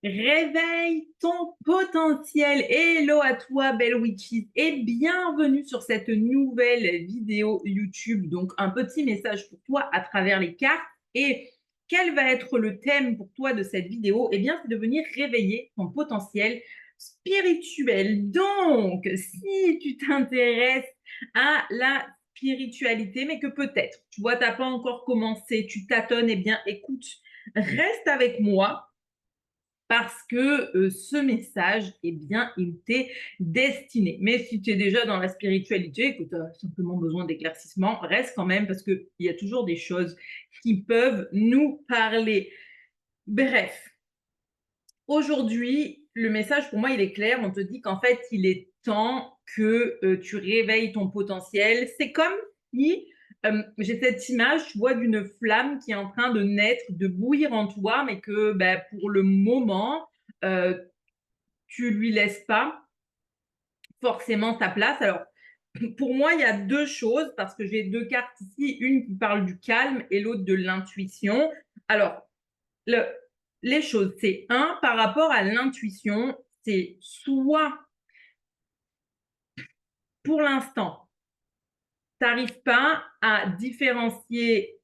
Réveille ton potentiel. Hello à toi, belle witches, et bienvenue sur cette nouvelle vidéo YouTube. Donc, un petit message pour toi à travers les cartes. Et quel va être le thème pour toi de cette vidéo? Eh bien, c'est de venir réveiller ton potentiel spirituel. Donc, si tu t'intéresses à la spiritualité, mais que peut-être, tu vois, tu n'as pas encore commencé, tu tâtonnes, eh bien, écoute, reste avec moi parce que ce message, eh bien, il t'est destiné. Mais si tu es déjà dans la spiritualité, que tu as simplement besoin d'éclaircissement, reste quand même parce qu'il y a toujours des choses qui peuvent nous parler. Bref, aujourd'hui, le message pour moi, il est clair. On te dit qu'en fait, il est temps que tu réveilles ton potentiel. C'est comme si j'ai cette image, tu vois, d'une flamme qui est en train de naître, de bouillir en toi, mais que bah, pour le moment, euh, tu lui laisses pas forcément sa place. Alors, pour moi, il y a deux choses, parce que j'ai deux cartes ici, une qui parle du calme et l'autre de l'intuition. Alors, le, les choses, c'est un, par rapport à l'intuition, c'est soit, pour l'instant, tu n'arrives pas à différencier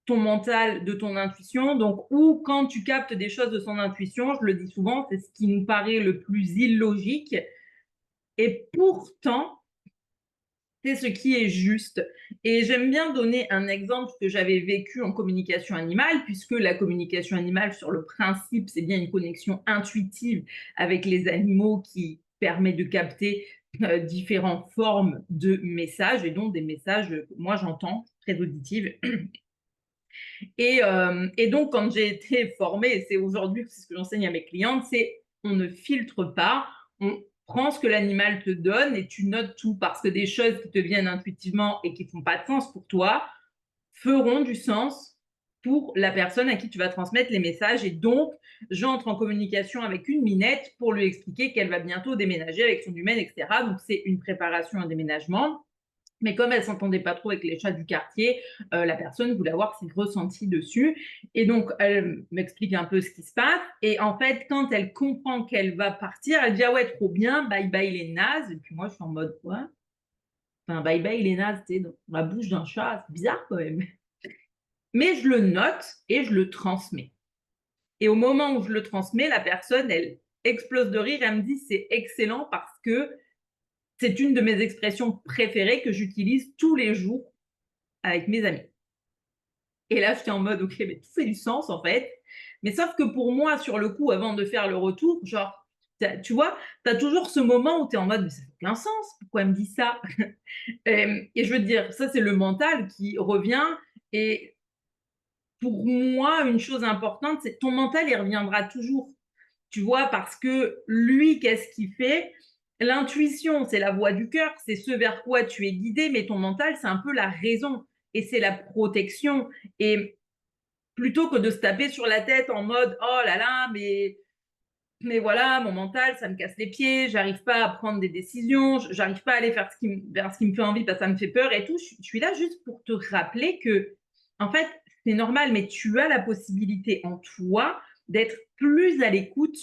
ton mental de ton intuition, donc ou quand tu captes des choses de son intuition, je le dis souvent, c'est ce qui nous paraît le plus illogique, et pourtant, c'est ce qui est juste. Et j'aime bien donner un exemple que j'avais vécu en communication animale, puisque la communication animale, sur le principe, c'est bien une connexion intuitive avec les animaux qui permet de capter différentes formes de messages, et donc des messages que moi j'entends, très auditives. Et donc, quand j'ai été formée, et c'est aujourd'hui c'est ce que j'enseigne à mes clientes, c'est on ne filtre pas, on prends ce que l'animal te donne et tu notes tout, parce que des choses qui te viennent intuitivement et qui ne font pas de sens pour toi feront du sens pour la personne à qui tu vas transmettre les messages. Et donc, j'entre en communication avec une minette pour lui expliquer qu'elle va bientôt déménager avec son humaine, etc. Donc, c'est une préparation à un déménagement. Mais comme elle s'entendait pas trop avec les chats du quartier, la personne voulait avoir ses ressentis dessus. Et donc, elle m'explique un peu ce qui se passe. Et en fait, quand elle comprend qu'elle va partir, elle dit ah ouais, trop bien, bye bye les nazes. Et puis moi, je suis en mode quoi? Enfin, bye bye les nazes, tu sais, dans la bouche d'un chat, c'est bizarre quand même. Mais je le note et je le transmets. Et au moment où je le transmets, la personne, elle explose de rire. Elle me dit c'est excellent parce que c'est une de mes expressions préférées que j'utilise tous les jours avec mes amis. Et là, j'étais en mode, ok, mais tout fait du sens en fait. Mais sauf que pour moi, sur le coup, avant de faire le retour, genre, tu vois, tu as toujours ce moment où tu es en mode, mais ça fait aucun sens, pourquoi elle me dit ça? Et je veux dire, ça, c'est le mental qui revient. Et pour moi, une chose importante, c'est ton mental, il reviendra toujours. Tu vois, parce que lui, qu'est-ce qu'il fait? L'intuition, c'est la voix du cœur, c'est ce vers quoi tu es guidé, mais ton mental, c'est un peu la raison et c'est la protection. Et plutôt que de se taper sur la tête en mode oh là là, mais voilà, mon mental, ça me casse les pieds, j'arrive pas à prendre des décisions, j'arrive pas à aller vers vers ce qui me fait envie parce que ça me fait peur et tout. Je suis là juste pour te rappeler que, en fait, c'est normal, mais tu as la possibilité en toi d'être plus à l'écoute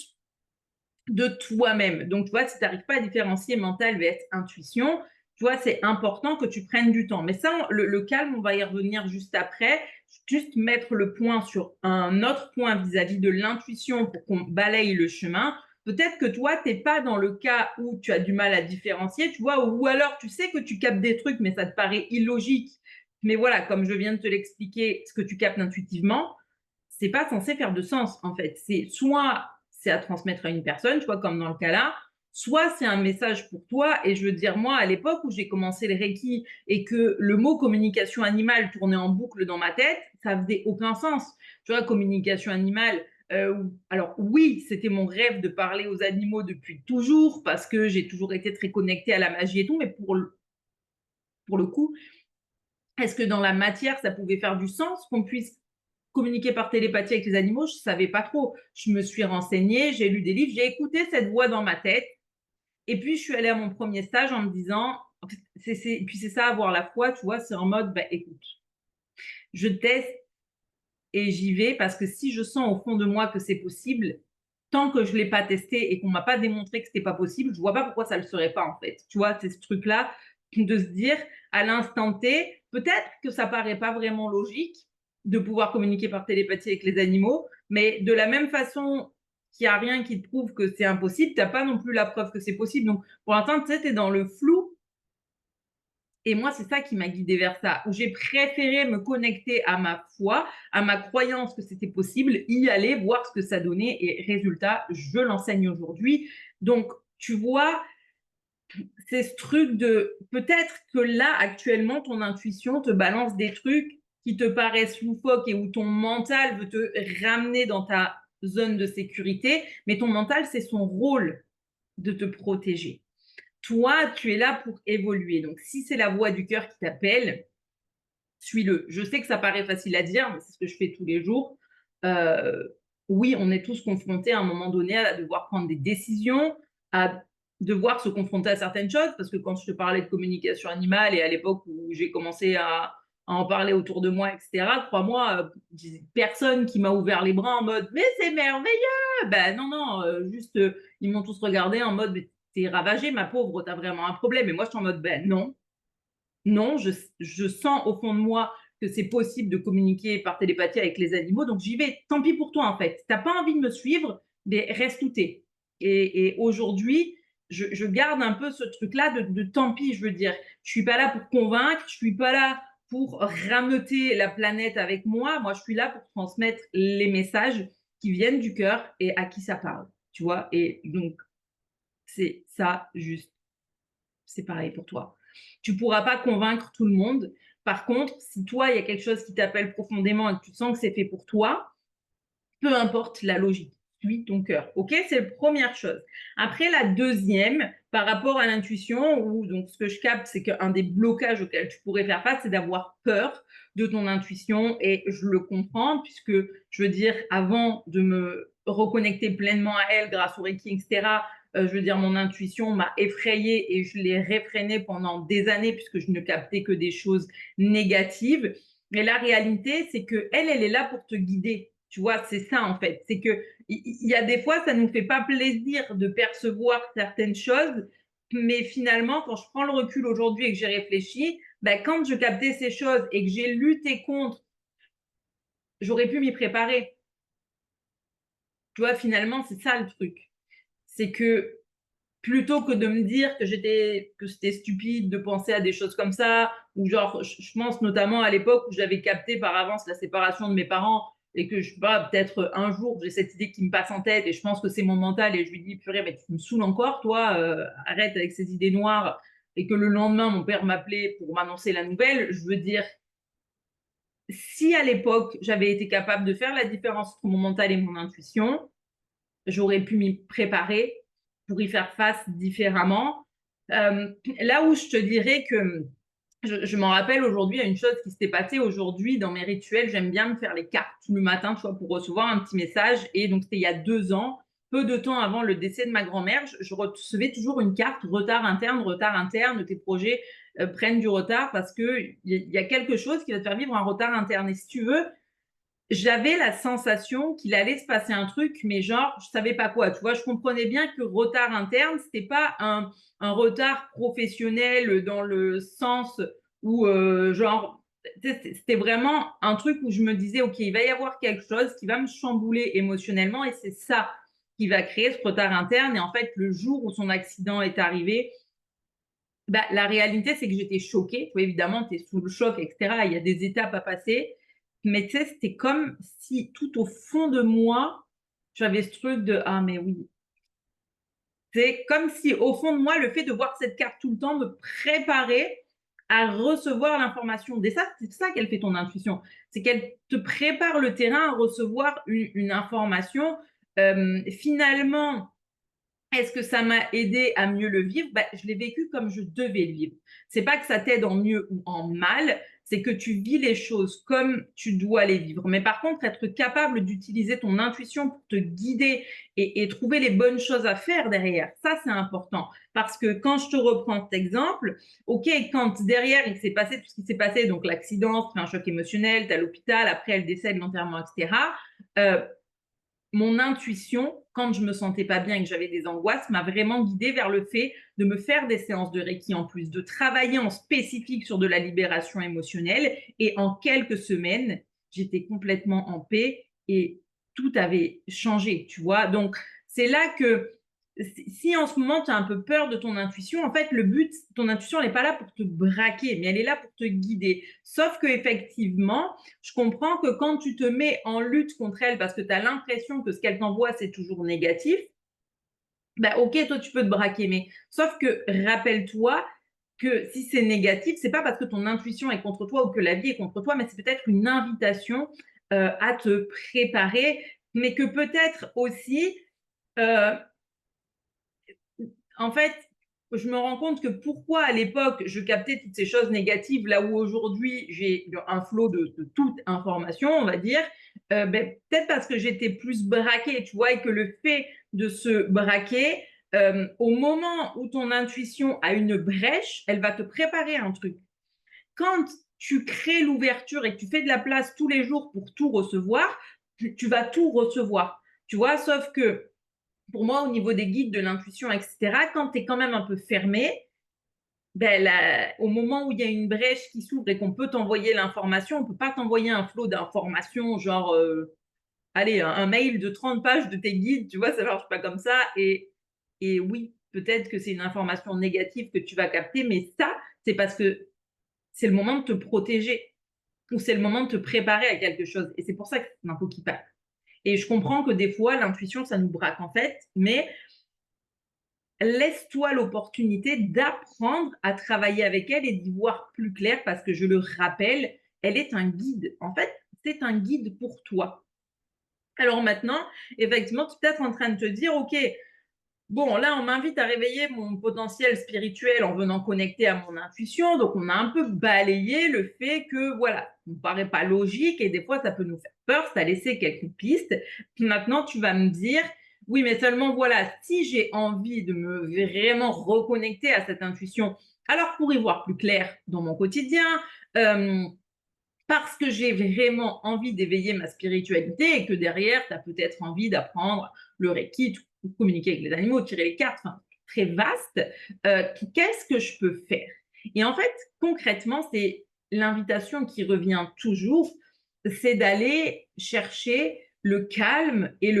de toi-même. Donc, tu vois, si tu n'arrives pas à différencier mental vs intuition, tu vois, c'est important que tu prennes du temps. Mais ça, le calme, on va y revenir juste après. Juste mettre le point sur un autre point vis-à-vis de l'intuition pour qu'on balaye le chemin. Peut-être que toi, tu n'es pas dans le cas où tu as du mal à différencier, tu vois, ou alors tu sais que tu captes des trucs, mais ça te paraît illogique. Mais voilà, comme je viens de te l'expliquer, ce que tu captes intuitivement, c'est pas censé faire de sens, en fait. C'est soit c'est à transmettre à une personne, tu vois, comme dans le cas là, soit c'est un message pour toi. Et je veux dire, moi, à l'époque où j'ai commencé le Reiki et que le mot communication animale tournait en boucle dans ma tête, ça faisait aucun sens. Tu vois, communication animale, alors oui, c'était mon rêve de parler aux animaux depuis toujours parce que j'ai toujours été très connectée à la magie et tout, mais pour le coup, est-ce que dans la matière, ça pouvait faire du sens qu'on puisse communiquer par télépathie avec les animaux? Je ne savais pas trop. Je me suis renseignée, j'ai lu des livres, j'ai écouté cette voix dans ma tête. Et puis, je suis allée à mon premier stage en me disant, puis c'est ça, avoir la foi, tu vois, c'est en mode, bah, écoute, je teste et j'y vais parce que si je sens au fond de moi que c'est possible, tant que je l'ai pas testé et qu'on m'a pas démontré que c'était pas possible, je vois pas pourquoi ça le serait pas, en fait. Tu vois, c'est ce truc-là de se dire à l'instant T, peut-être que ça paraît pas vraiment logique de pouvoir communiquer par télépathie avec les animaux, mais de la même façon qu'il y a rien qui te prouve que c'est impossible, t'as pas non plus la preuve que c'est possible. Donc, pour l'instant, tu sais, t'es dans le flou. Et moi, c'est ça qui m'a guidée vers ça, où j'ai préféré me connecter à ma foi, à ma croyance que c'était possible, y aller, voir ce que ça donnait et résultat, je l'enseigne aujourd'hui. Donc, tu vois, c'est ce truc de peut-être que là, actuellement, ton intuition te balance des trucs qui te paraissent loufoques et où ton mental veut te ramener dans ta zone de sécurité, mais ton mental, c'est son rôle de te protéger. Toi, tu es là pour évoluer. Donc, si c'est la voix du cœur qui t'appelle, suis-le. Je sais que ça paraît facile à dire, mais c'est ce que je fais tous les jours. Euh, oui, on est tous confrontés à un moment donné à devoir prendre des décisions, à devoir se confronter à certaines choses, parce que quand je te parlais de communication animale et à l'époque où j'ai commencé à en parler autour de moi, etc., crois-moi, personne qui m'a ouvert les bras en mode « mais c'est merveilleux !» Ben non, non, juste, ils m'ont tous regardé en mode « t'es ravagée, ma pauvre, t'as vraiment un problème ?» Et moi, je suis en mode « ben non, non, je sens au fond de moi que c'est possible de communiquer par télépathie avec les animaux, donc j'y vais. Tant pis pour toi, en fait. T'as pas envie de me suivre, mais reste où t'es. Et aujourd'hui, je garde un peu ce truc-là de tant pis, je veux dire. Je suis pas là pour convaincre, je suis pas là pour rameuter la planète avec moi. Moi, je suis là pour transmettre les messages qui viennent du cœur et à qui ça parle, tu vois. Et donc, c'est ça juste. C'est pareil pour toi. Tu pourras pas convaincre tout le monde. Par contre, si toi, il y a quelque chose qui t'appelle profondément et que tu sens que c'est fait pour toi, peu importe la logique, suis ton cœur. OK? C'est la première chose. Après, la deuxième, par rapport à l'intuition, ou donc ce que je capte, c'est qu'un des blocages auxquels tu pourrais faire face, c'est d'avoir peur de ton intuition. Et je le comprends, puisque je veux dire, avant de me reconnecter pleinement à elle grâce au Reiki, etc., je veux dire, mon intuition m'a effrayée et je l'ai réfrénée pendant des années puisque je ne captais que des choses négatives. Mais la réalité, c'est que elle est là pour te guider. Tu vois, c'est ça en fait. C'est que il y a des fois, ça nous fait pas plaisir de percevoir certaines choses, mais finalement, quand je prends le recul aujourd'hui et que j'ai réfléchi, ben, quand je captais ces choses et que j'ai lutté contre, j'aurais pu m'y préparer. Tu vois, finalement, c'est ça le truc. C'est que plutôt que de me dire que c'était stupide de penser à des choses comme ça, ou genre, je pense notamment à l'époque où j'avais capté par avance la séparation de mes parents et que je sais pas, peut-être un jour, j'ai cette idée qui me passe en tête et je pense que c'est mon mental et je lui dis, purée, mais tu me saoules encore, toi, arrête avec ces idées noires. Et que le lendemain, mon père m'appelait pour m'annoncer la nouvelle, je veux dire, si à l'époque, j'avais été capable de faire la différence entre mon mental et mon intuition, j'aurais pu m'y préparer pour y faire face différemment. Là où je te dirais que je m'en rappelle aujourd'hui, il y a une chose qui s'était passée aujourd'hui dans mes rituels. J'aime bien me faire les cartes le matin, tu vois, pour recevoir un petit message. Et donc, c'était il y a 2 ans, peu de temps avant le décès de ma grand-mère. Je recevais toujours une carte retard interne, tes projets prennent du retard parce qu'il y a quelque chose qui va te faire vivre un retard interne. Et si tu veux, j'avais la sensation qu'il allait se passer un truc, mais genre, je savais pas quoi. Tu vois, je comprenais bien que retard interne, c'était pas un retard professionnel dans le sens où, genre, c'était vraiment un truc où je me disais, OK, il va y avoir quelque chose qui va me chambouler émotionnellement et c'est ça qui va créer ce retard interne. Et en fait, le jour où son accident est arrivé, bah, la réalité, c'est que j'étais choquée. Tu vois, évidemment, tu es sous le choc, etc. Il y a des étapes à passer. Mais tu sais, c'était comme si tout au fond de moi, j'avais ce truc de ah, mais oui. C'est comme si au fond de moi, le fait de voir cette carte tout le temps me préparait à recevoir l'information. Et ça, c'est ça qu'elle fait ton intuition. C'est qu'elle te prépare le terrain à recevoir une information. Finalement, est-ce que ça m'a aidé à mieux le vivre? Bah, je l'ai vécu comme je devais le vivre. C'est pas que ça t'aide en mieux ou en mal, c'est que tu vis les choses comme tu dois les vivre. Mais par contre, être capable d'utiliser ton intuition pour te guider et trouver les bonnes choses à faire derrière, ça c'est important. Parce que quand je te reprends cet exemple, ok, quand derrière il s'est passé tout ce qui s'est passé, donc l'accident, un choc émotionnel, t'es à l'hôpital, après elle décède, l'enterrement, etc. mon intuition, quand je me sentais pas bien et que j'avais des angoisses, m'a vraiment guidée vers le fait de me faire des séances de Reiki en plus, de travailler en spécifique sur de la libération émotionnelle. Et en quelques semaines, j'étais complètement en paix et tout avait changé, tu vois. Donc, c'est là que si en ce moment tu as un peu peur de ton intuition, en fait, le but, ton intuition, elle n'est pas là pour te braquer, mais elle est là pour te guider. Sauf que effectivement, je comprends que quand tu te mets en lutte contre elle parce que tu as l'impression que ce qu'elle t'envoie, c'est toujours négatif, bah ok, toi, tu peux te braquer. Mais sauf que rappelle-toi que si c'est négatif, c'est pas parce que ton intuition est contre toi ou que la vie est contre toi, mais c'est peut-être une invitation à te préparer, mais que peut-être aussi, euh, en fait, je me rends compte que pourquoi à l'époque je captais toutes ces choses négatives, là où aujourd'hui j'ai un flot de toute information, on va dire, ben, peut-être parce que j'étais plus braquée, tu vois, et que le fait de se braquer, au moment où ton intuition a une brèche, elle va te préparer un truc. Quand tu crées l'ouverture et que tu fais de la place tous les jours pour tout recevoir, tu vas tout recevoir. Tu vois, sauf que pour moi, au niveau des guides, de l'intuition, etc., quand tu es quand même un peu fermé, ben, au moment où il y a une brèche qui s'ouvre et qu'on peut t'envoyer l'information, on ne peut pas t'envoyer un flot d'informations, genre, allez, un mail de 30 pages de tes guides, tu vois, ça ne marche pas comme ça. Et oui, peut-être que c'est une information négative que tu vas capter, mais ça, c'est parce que c'est le moment de te protéger ou c'est le moment de te préparer à quelque chose. Et c'est pour ça que c'est un peu qui passe. Et je comprends que des fois, l'intuition, ça nous braque en fait, mais laisse-toi l'opportunité d'apprendre à travailler avec elle et d'y voir plus clair parce que je le rappelle, elle est un guide. En fait, c'est un guide pour toi. Alors maintenant, effectivement, tu es peut-être en train de te dire, OK, bon, là, on m'invite à réveiller mon potentiel spirituel en venant connecter à mon intuition. Donc, on a un peu balayé le fait que, voilà, ça ne paraît pas logique et des fois, ça peut nous faire peur. Ça a laissé quelques pistes. Puis maintenant, tu vas me dire, oui, mais seulement, voilà, si j'ai envie de me vraiment reconnecter à cette intuition, alors pour y voir plus clair dans mon quotidien, euh, parce que j'ai vraiment envie d'éveiller ma spiritualité et que derrière, tu as peut-être envie d'apprendre le Reiki, communiquer avec les animaux, tirer les cartes, enfin, très vaste. Qu'est-ce que je peux faire? Et en fait, concrètement, c'est l'invitation qui revient toujours, c'est d'aller chercher le calme et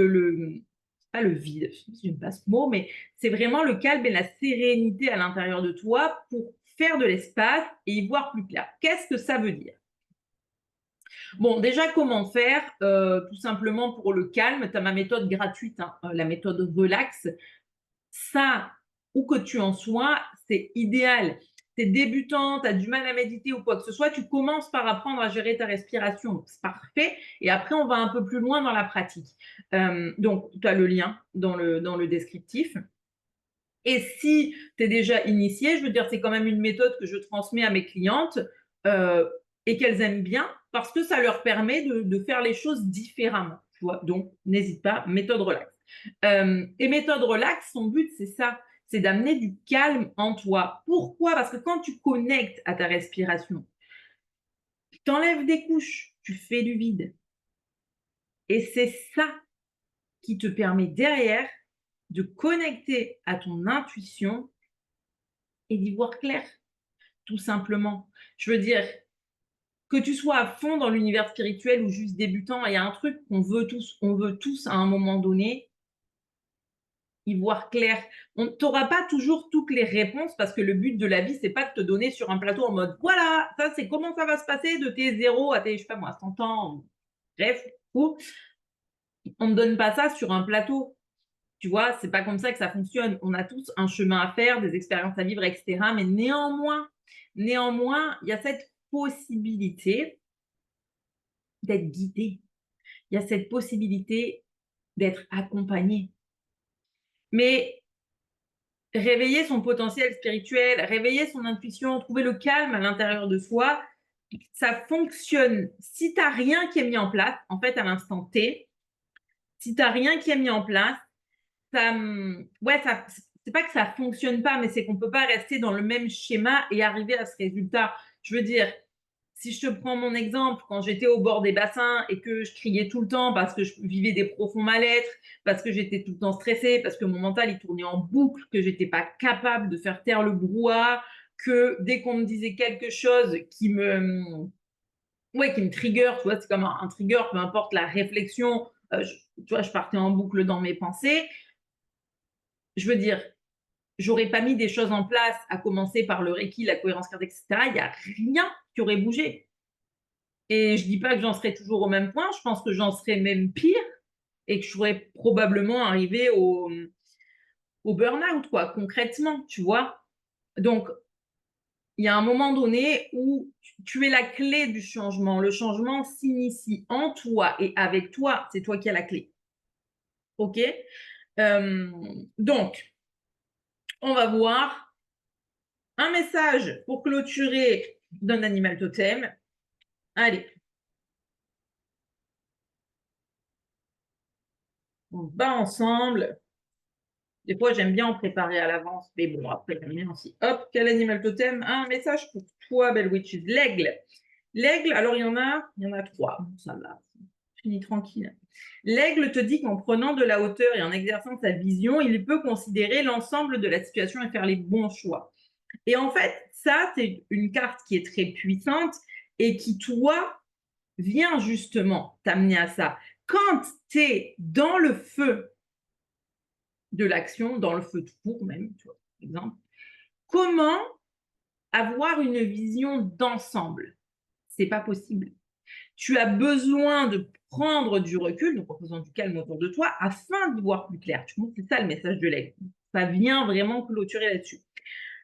pas le vide, je ne sais pas ce mot, mais c'est vraiment le calme et la sérénité à l'intérieur de toi pour faire de l'espace et y voir plus clair. Qu'est-ce que ça veut dire? Bon, déjà, comment faire? Tout simplement pour le calme, tu as ma méthode gratuite, hein, la méthode relax. Ça, où que tu en sois, c'est idéal. Tu es débutant, tu as du mal à méditer ou quoi que ce soit, tu commences par apprendre à gérer ta respiration. Donc, c'est parfait. Et après, on va un peu plus loin dans la pratique. Donc, tu as le lien dans le descriptif. Et si tu es déjà initié, je veux dire, c'est quand même une méthode que je transmets à mes clientes euh, et qu'elles aiment bien parce que ça leur permet de faire les choses différemment. Tu vois. Donc, n'hésite pas, méthode relax. Et méthode relax, son but, c'est ça, c'est d'amener du calme en toi. Pourquoi? Parce que quand tu connectes à ta respiration, tu t'enlèves des couches, tu fais du vide. Et c'est ça qui te permet derrière de connecter à ton intuition et d'y voir clair. Tout simplement. Je veux dire, que tu sois à fond dans l'univers spirituel ou juste débutant, il y a un truc on veut tous à un moment donné, y voir clair. On t'aura pas toujours toutes les réponses parce que le but de la vie, c'est pas de te donner sur un plateau en mode voilà, ça c'est comment ça va se passer de tes 0 à tes, je sais pas moi, 100 ans, bref, ou on ne donne pas ça sur un plateau. Tu vois, c'est pas comme ça que ça fonctionne. On a tous un chemin à faire, des expériences à vivre, etc. Mais néanmoins, il y a cette possibilité d'être guidé. Il y a cette possibilité d'être accompagné. Mais réveiller son potentiel spirituel, réveiller son intuition, trouver le calme à l'intérieur de soi, ça fonctionne. Si tu n'as rien qui est mis en place, en fait, à l'instant T, si tu n'as rien qui est mis en place, ça, c'est pas que ça fonctionne pas, mais c'est qu'on peut pas rester dans le même schéma et arriver à ce résultat. Je veux dire, si je te prends mon exemple, quand j'étais au bord des bassins et que je criais tout le temps parce que je vivais des profonds mal-être, parce que j'étais tout le temps stressée, parce que mon mental il tournait en boucle, que j'étais pas capable de faire taire le brouhaha, que dès qu'on me disait quelque chose qui me trigger, tu vois, c'est comme un trigger, peu importe la réflexion, tu vois, je partais en boucle dans mes pensées. Je veux dire, j'aurais pas mis des choses en place, à commencer par le Reiki, la cohérence cardiaque, et cetera. Il y a rien qui aurait bougé. Et je dis pas que j'en serais toujours au même point, je pense que j'en serais même pire et que je serais probablement arrivée au burn-out, quoi, concrètement, tu vois? Donc, il y a un moment donné où tu es la clé du changement. Le changement s'initie en toi et avec toi, c'est toi qui as la clé. OK? Donc, on va voir un message pour clôturer d'un animal totem. Allez, on se bat ensemble. Des fois, j'aime bien en préparer à l'avance, mais bon, après, j'aime bien aussi. Hop, quel animal totem? Un message pour toi, belle witches. L'aigle. L'aigle, alors il y en a trois. Bon, ça va, fini tranquille. L'aigle te dit qu'en prenant de la hauteur et en exerçant sa vision, il peut considérer l'ensemble de la situation et faire les bons choix. Et en fait, ça, c'est une carte qui est très puissante et qui, toi, vient justement t'amener à ça. Quand tu es dans le feu de l'action, dans le feu tout court même, tu vois, par exemple, comment avoir une vision d'ensemble? C'est pas possible. Tu as besoin de prendre du recul, donc en faisant du calme autour de toi, afin d'y voir plus clair. Tu vois, c'est ça le message de l'aigle. Ça vient vraiment clôturer là-dessus.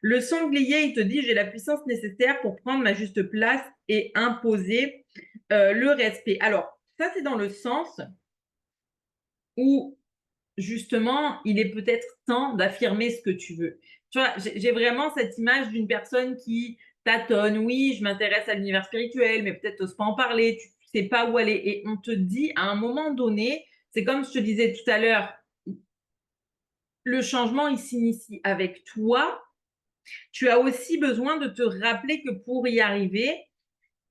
Le sanglier, il te dit, j'ai la puissance nécessaire pour prendre ma juste place et imposer le respect. Alors, ça, c'est dans le sens où, justement, il est peut-être temps d'affirmer ce que tu veux. Tu vois, j'ai vraiment cette image d'une personne qui tâtonne. Oui, je m'intéresse à l'univers spirituel, mais peut-être t'oses pas en parler, tu sais pas où aller. Et on te dit, à un moment donné, c'est comme je te disais tout à l'heure, le changement, il s'initie avec toi. Tu as aussi besoin de te rappeler que pour y arriver,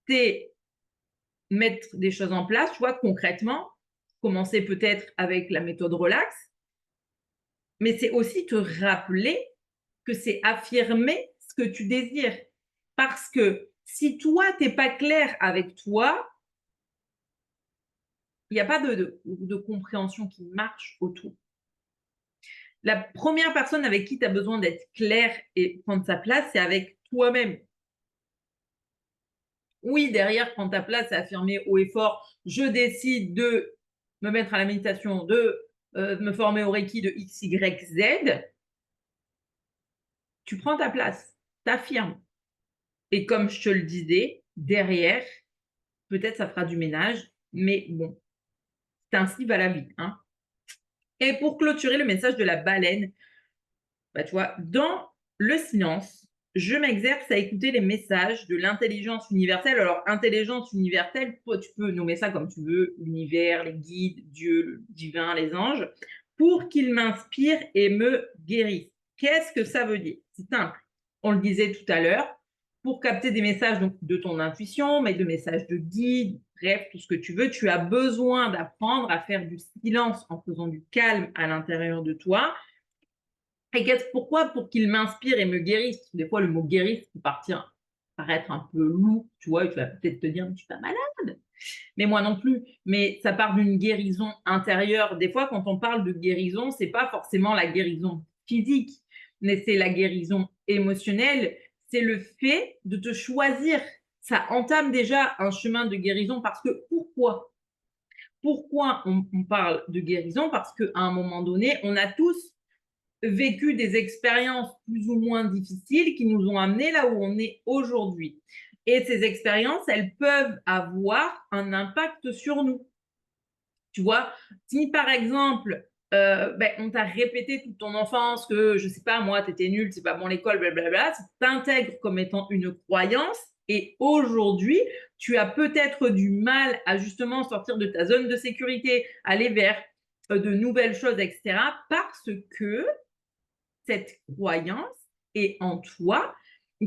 c'est mettre des choses en place, tu vois, concrètement, commencer peut-être avec la méthode relax, mais c'est aussi te rappeler que c'est affirmer ce que tu désires. Parce que si toi, tu n'es pas clair avec toi, il n'y a pas de compréhension qui marche autour. La première personne avec qui tu as besoin d'être clair et prendre sa place, c'est avec toi-même. Oui, derrière, prendre ta place, c'est affirmer haut et fort, je décide de me mettre à la méditation, de me former au Reiki de X, Y, Z. Tu prends ta place, t'affirmes. Et comme je te le disais, derrière, peut-être ça fera du ménage, mais bon, c'est ainsi va la vie. Hein. Et pour clôturer le message de la baleine, bah, tu vois, dans le silence, je m'exerce à écouter les messages de l'intelligence universelle. Alors, intelligence universelle, toi, tu peux nommer ça comme tu veux, l'univers, les guides, Dieu, le divin, les anges, pour qu'ils m'inspirent et me guérissent. Qu'est-ce que ça veut dire? C'est simple. On le disait tout à l'heure, pour capter des messages donc, de ton intuition, mais de messages de guide, bref, tout ce que tu veux, tu as besoin d'apprendre à faire du silence en faisant du calme à l'intérieur de toi. Et pourquoi? Pour qu'il m'inspire et me guérisse. Des fois, le mot guérisse peut paraître un peu lourd, tu vois, et tu vas peut-être te dire, mais je suis pas malade. Mais moi non plus. Mais ça part d'une guérison intérieure. Des fois, quand on parle de guérison, c'est pas forcément la guérison physique, mais c'est la guérison émotionnelle. C'est le fait de te choisir. Ça entame déjà un chemin de guérison parce que pourquoi? Pourquoi on parle de guérison? Parce qu'à un moment donné, on a tous vécu des expériences plus ou moins difficiles qui nous ont amenés là où on est aujourd'hui. Et ces expériences, elles peuvent avoir un impact sur nous. Tu vois, si par exemple, on t'a répété toute ton enfance que, je sais pas, moi, t'étais nul, c'est pas bon l'école, blablabla, ça t'intègre comme étant une croyance et aujourd'hui, tu as peut-être du mal à justement sortir de ta zone de sécurité, aller vers de nouvelles choses, etc. parce que cette croyance est en toi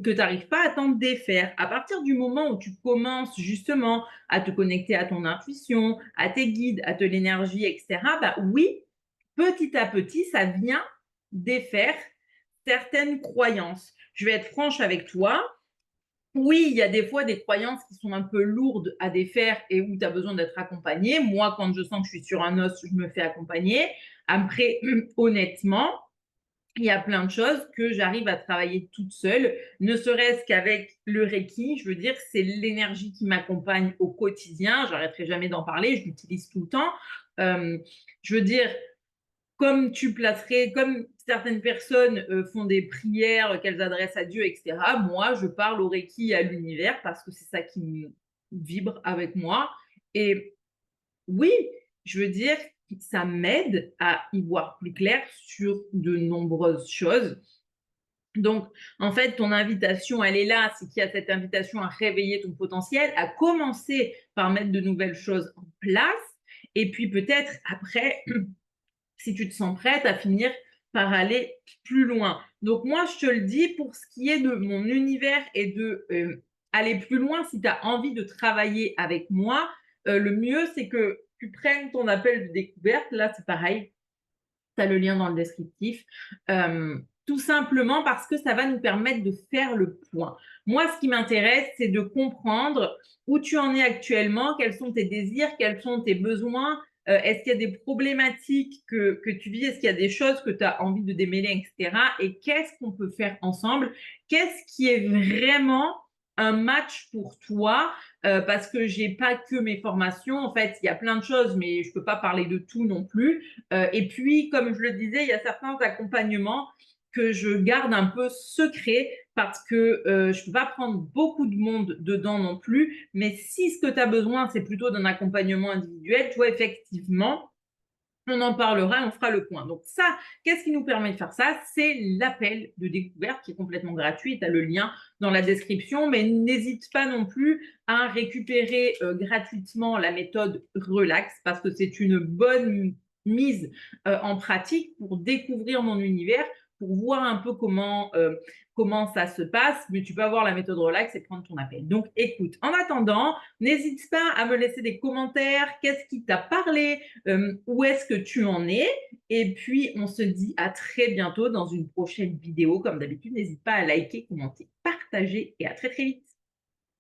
que tu n'arrives pas à t'en défaire. À partir du moment où tu commences justement à te connecter à ton intuition, à tes guides, à de l'énergie, et cetera, bah oui, petit à petit, ça vient défaire certaines croyances. Je vais être franche avec toi, oui, il y a des fois des croyances qui sont un peu lourdes à défaire et où tu as besoin d'être accompagné. Moi, quand je sens que je suis sur un os, je me fais accompagner. Après, honnêtement, il y a plein de choses que j'arrive à travailler toute seule, ne serait-ce qu'avec le Reiki. Je veux dire, c'est l'énergie qui m'accompagne au quotidien. J'arrêterai jamais d'en parler, je l'utilise tout le temps. Euh, je veux dire, comme tu placerais, comme certaines personnes font des prières qu'elles adressent à Dieu, etc. Moi, je parle au Reiki, à l'univers, parce que c'est ça qui vibre avec moi. Et oui, je veux dire, ça m'aide à y voir plus clair sur de nombreuses choses. Donc, en fait, ton invitation, elle est là, c'est qu'il y a cette invitation à réveiller ton potentiel, à commencer par mettre de nouvelles choses en place, et puis peut-être après, si tu te sens prête à finir par aller plus loin. Donc moi, je te le dis, pour ce qui est de mon univers et de aller plus loin, si tu as envie de travailler avec moi, le mieux, c'est que tu prennes ton appel de découverte. Là, c'est pareil, tu as le lien dans le descriptif. Tout simplement parce que ça va nous permettre de faire le point. Moi, ce qui m'intéresse, c'est de comprendre où tu en es actuellement, quels sont tes désirs, quels sont tes besoins, est-ce qu'il y a des problématiques que tu vis, est-ce qu'il y a des choses que tu as envie de démêler, etc. Et qu'est-ce qu'on peut faire ensemble? Qu'est-ce qui est vraiment un match pour toi? Parce que j'ai pas que mes formations. En fait, il y a plein de choses, mais je peux pas parler de tout non plus. Et puis, comme je le disais, il y a certains accompagnements que je garde un peu secrets parce que je ne peux pas prendre beaucoup de monde dedans non plus. Mais si ce que tu as besoin, c'est plutôt d'un accompagnement individuel, tu vois, effectivement, on en parlera et on fera le point. Donc ça, qu'est-ce qui nous permet de faire ça? C'est l'appel de découverte qui est complètement gratuit. Tu as le lien dans la description, mais n'hésite pas non plus à récupérer gratuitement la méthode Relax parce que c'est une bonne mise en pratique pour découvrir mon univers, pour voir un peu comment ça se passe, mais tu peux avoir la méthode Relax et prendre ton appel. Donc écoute, en attendant, n'hésite pas à me laisser des commentaires, qu'est-ce qui t'a parlé, où est-ce que tu en es? Et puis, on se dit à très bientôt dans une prochaine vidéo. Comme d'habitude, n'hésite pas à liker, commenter, partager et à très très vite.